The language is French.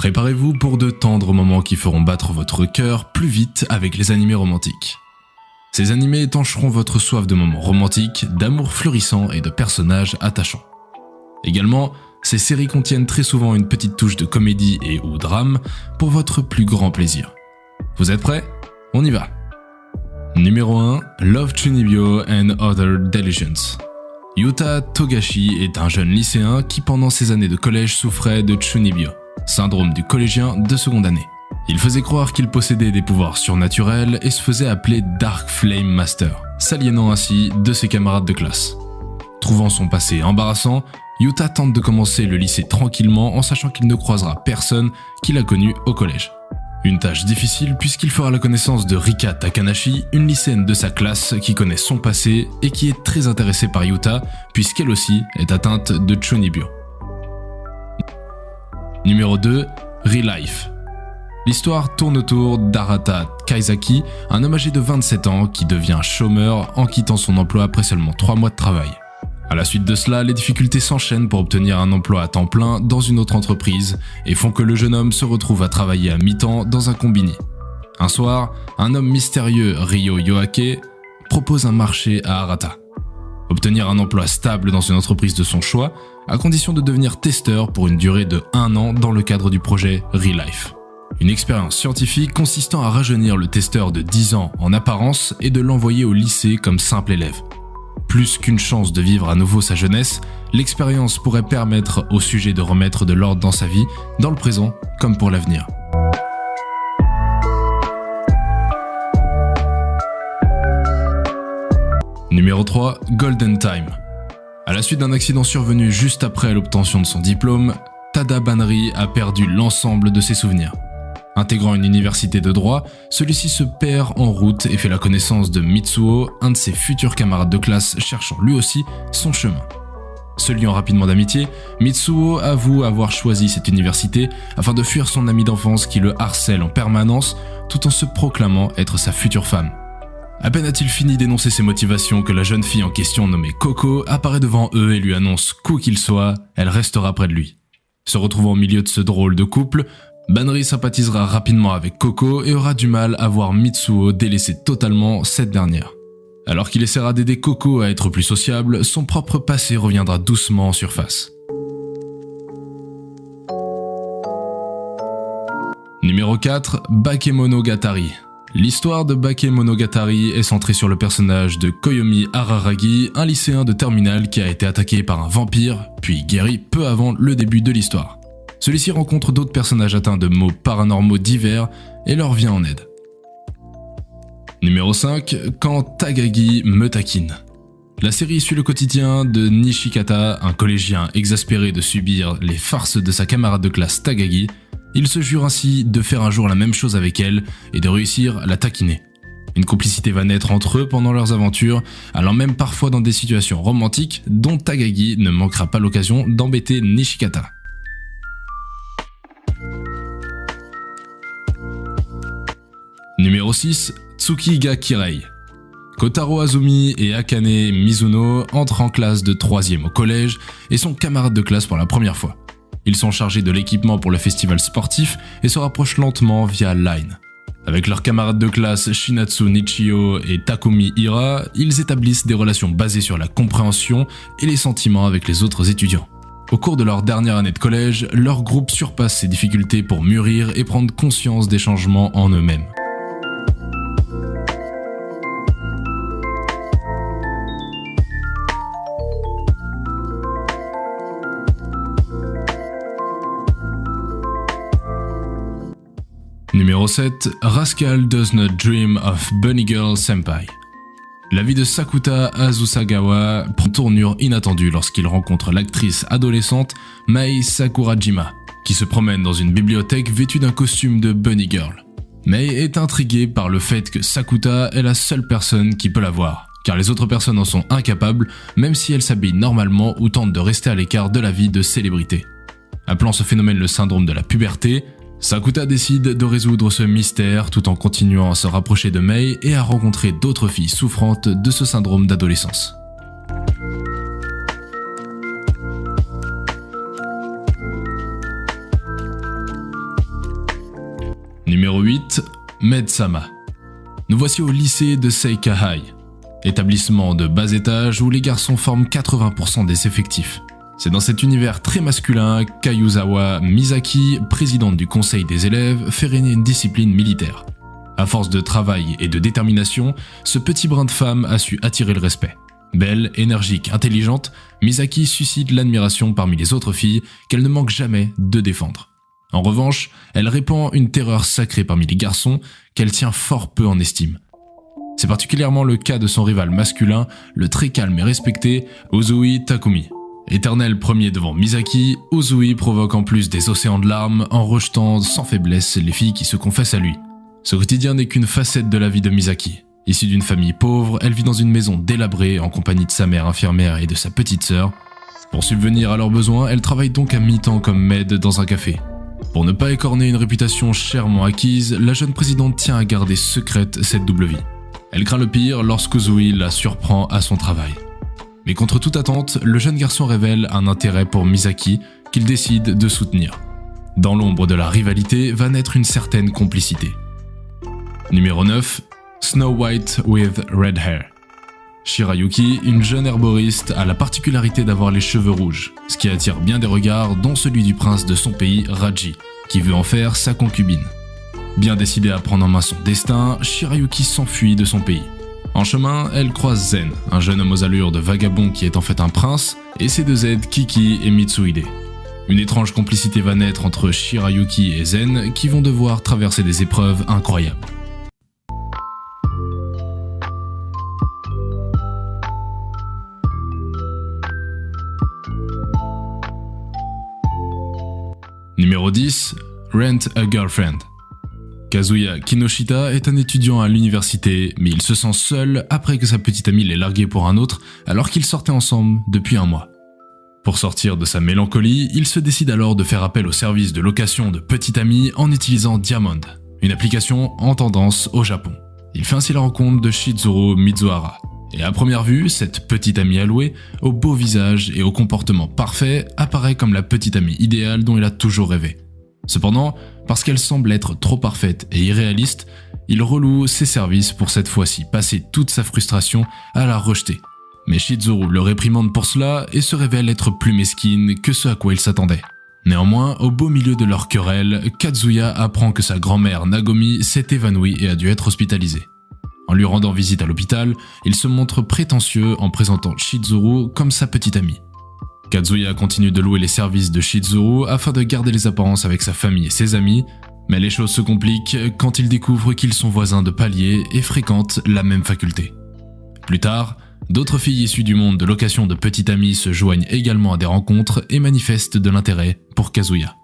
Préparez-vous pour de tendres moments qui feront battre votre cœur plus vite avec les animés romantiques. Ces animés étancheront votre soif de moments romantiques, d'amour fleurissant et de personnages attachants. Également, ces séries contiennent très souvent une petite touche de comédie et ou drame pour votre plus grand plaisir. Vous êtes prêts ? On y va. Numéro 1, Love Chunibyo and Other Delusions. Yuta Togashi est un jeune lycéen qui pendant ses années de collège souffrait de Chunibyo, syndrome du collégien de seconde année. Il faisait croire qu'il possédait des pouvoirs surnaturels et se faisait appeler Dark Flame Master, s'aliénant ainsi de ses camarades de classe. Trouvant son passé embarrassant, Yuta tente de commencer le lycée tranquillement en sachant qu'il ne croisera personne qu'il a connu au collège. Une tâche difficile puisqu'il fera la connaissance de Rika Takanashi, une lycéenne de sa classe qui connaît son passé et qui est très intéressée par Yuta puisqu'elle aussi est atteinte de Chunibyo. Numéro 2, Real Life. L'histoire tourne autour d'Arata Kaizaki, un homme âgé de 27 ans qui devient chômeur en quittant son emploi après seulement 3 mois de travail. À la suite de cela, les difficultés s'enchaînent pour obtenir un emploi à temps plein dans une autre entreprise et font que le jeune homme se retrouve à travailler à mi-temps dans un combini. Un soir, un homme mystérieux, Ryo Yoake, propose un marché à Arata. Obtenir un emploi stable dans une entreprise de son choix, à condition de devenir testeur pour une durée de 1 an dans le cadre du projet Real Life. Une expérience scientifique consistant à rajeunir le testeur de 10 ans en apparence et de l'envoyer au lycée comme simple élève. Plus qu'une chance de vivre à nouveau sa jeunesse, l'expérience pourrait permettre au sujet de remettre de l'ordre dans sa vie, dans le présent comme pour l'avenir. Numéro 3, Golden Time. À la suite d'un accident survenu juste après l'obtention de son diplôme, Tada Banri a perdu l'ensemble de ses souvenirs. Intégrant une université de droit, celui-ci se perd en route et fait la connaissance de Mitsuo, un de ses futurs camarades de classe cherchant lui aussi son chemin. Se liant rapidement d'amitié, Mitsuo avoue avoir choisi cette université afin de fuir son ami d'enfance qui le harcèle en permanence tout en se proclamant être sa future femme. À peine a-t-il fini d'énoncer ses motivations que la jeune fille en question nommée Coco apparaît devant eux et lui annonce qu'où qu'il soit, elle restera près de lui. Se retrouvant au milieu de ce drôle de couple, Banri sympathisera rapidement avec Coco et aura du mal à voir Mitsuo délaisser totalement cette dernière. Alors qu'il essaiera d'aider Coco à être plus sociable, son propre passé reviendra doucement en surface. Numéro 4, Bakemonogatari. L'histoire de Bakemonogatari est centrée sur le personnage de Koyomi Araragi, un lycéen de terminale qui a été attaqué par un vampire, puis guéri peu avant le début de l'histoire. Celui-ci rencontre d'autres personnages atteints de maux paranormaux divers et leur vient en aide. Numéro 5, Quand Tagagi me taquine. La série suit le quotidien de Nishikata, un collégien exaspéré de subir les farces de sa camarade de classe Tagagi. Il se jure ainsi de faire un jour la même chose avec elle et de réussir à la taquiner. Une complicité va naître entre eux pendant leurs aventures, allant même parfois dans des situations romantiques dont Tagagi ne manquera pas l'occasion d'embêter Nishikata. Numéro 6, Tsuki ga Kirei. Kotaro Azumi et Akane Mizuno entrent en classe de 3e au collège et sont camarades de classe pour la première fois. Ils sont chargés de l'équipement pour le festival sportif et se rapprochent lentement via Line. Avec leurs camarades de classe Shinatsu Nichio et Takumi Hira, ils établissent des relations basées sur la compréhension et les sentiments avec les autres étudiants. Au cours de leur dernière année de collège, leur groupe surpasse ses difficultés pour mûrir et prendre conscience des changements en eux-mêmes. Numéro 7, Rascal Does Not Dream of Bunny Girl Senpai. La vie de Sakuta Azusagawa prend une tournure inattendue lorsqu'il rencontre l'actrice adolescente Mei Sakurajima, qui se promène dans une bibliothèque vêtue d'un costume de Bunny Girl. Mei est intriguée par le fait que Sakuta est la seule personne qui peut la voir, car les autres personnes en sont incapables, même si elle s'habille normalement ou tente de rester à l'écart de la vie de célébrité. Appelant ce phénomène le syndrome de la puberté, Sakuta décide de résoudre ce mystère tout en continuant à se rapprocher de Mei et à rencontrer d'autres filles souffrantes de ce syndrome d'adolescence. Numéro 8, Med-sama. Nous voici au lycée de Seika High, établissement de bas étage où les garçons forment 80% des effectifs. C'est dans cet univers très masculin qu'Ayuzawa Misaki, présidente du conseil des élèves, fait régner une discipline militaire. À force de travail et de détermination, ce petit brin de femme a su attirer le respect. Belle, énergique, intelligente, Misaki suscite l'admiration parmi les autres filles qu'elle ne manque jamais de défendre. En revanche, elle répand une terreur sacrée parmi les garçons qu'elle tient fort peu en estime. C'est particulièrement le cas de son rival masculin, le très calme et respecté Uzui Takumi. Éternel premier devant Misaki, Uzui provoque en plus des océans de larmes en rejetant sans faiblesse les filles qui se confessent à lui. Ce quotidien n'est qu'une facette de la vie de Misaki. Issue d'une famille pauvre, elle vit dans une maison délabrée en compagnie de sa mère infirmière et de sa petite sœur. Pour subvenir à leurs besoins, elle travaille donc à mi-temps comme maid dans un café. Pour ne pas écorner une réputation chèrement acquise, la jeune présidente tient à garder secrète cette double vie. Elle craint le pire lorsqu'Uzui la surprend à son travail. Mais contre toute attente, le jeune garçon révèle un intérêt pour Misaki qu'il décide de soutenir. Dans l'ombre de la rivalité va naître une certaine complicité. Numéro 9, Snow White with Red Hair. Shirayuki, une jeune herboriste, a la particularité d'avoir les cheveux rouges, ce qui attire bien des regards, dont celui du prince de son pays, Raji, qui veut en faire sa concubine. Bien décidée à prendre en main son destin, Shirayuki s'enfuit de son pays. En chemin, elle croise Zen, un jeune homme aux allures de vagabond qui est en fait un prince, et ses deux aides Kiki et Mitsuhide. Une étrange complicité va naître entre Shirayuki et Zen qui vont devoir traverser des épreuves incroyables. Numéro 10, Rent a Girlfriend. Kazuya Kinoshita est un étudiant à l'université, mais il se sent seul après que sa petite amie l'ait largué pour un autre alors qu'ils sortaient ensemble depuis un mois. Pour sortir de sa mélancolie, il se décide alors de faire appel au service de location de petite amie en utilisant Diamond, une application en tendance au Japon. Il fait ainsi la rencontre de Shizuru Mizuhara. Et à première vue, cette petite amie allouée, au beau visage et au comportement parfait, apparaît comme la petite amie idéale dont il a toujours rêvé. Cependant, parce qu'elle semble être trop parfaite et irréaliste, il reloue ses services pour cette fois-ci passer toute sa frustration à la rejeter. Mais Shizuru le réprimande pour cela et se révèle être plus mesquine que ce à quoi il s'attendait. Néanmoins, au beau milieu de leur querelle, Kazuya apprend que sa grand-mère Nagomi s'est évanouie et a dû être hospitalisée. En lui rendant visite à l'hôpital, il se montre prétentieux en présentant Shizuru comme sa petite amie. Kazuya continue de louer les services de Shizuru afin de garder les apparences avec sa famille et ses amis, mais les choses se compliquent quand il découvre qu'ils sont voisins de palier et fréquentent la même faculté. Plus tard, d'autres filles issues du monde de location de petite amie se joignent également à des rencontres et manifestent de l'intérêt pour Kazuya.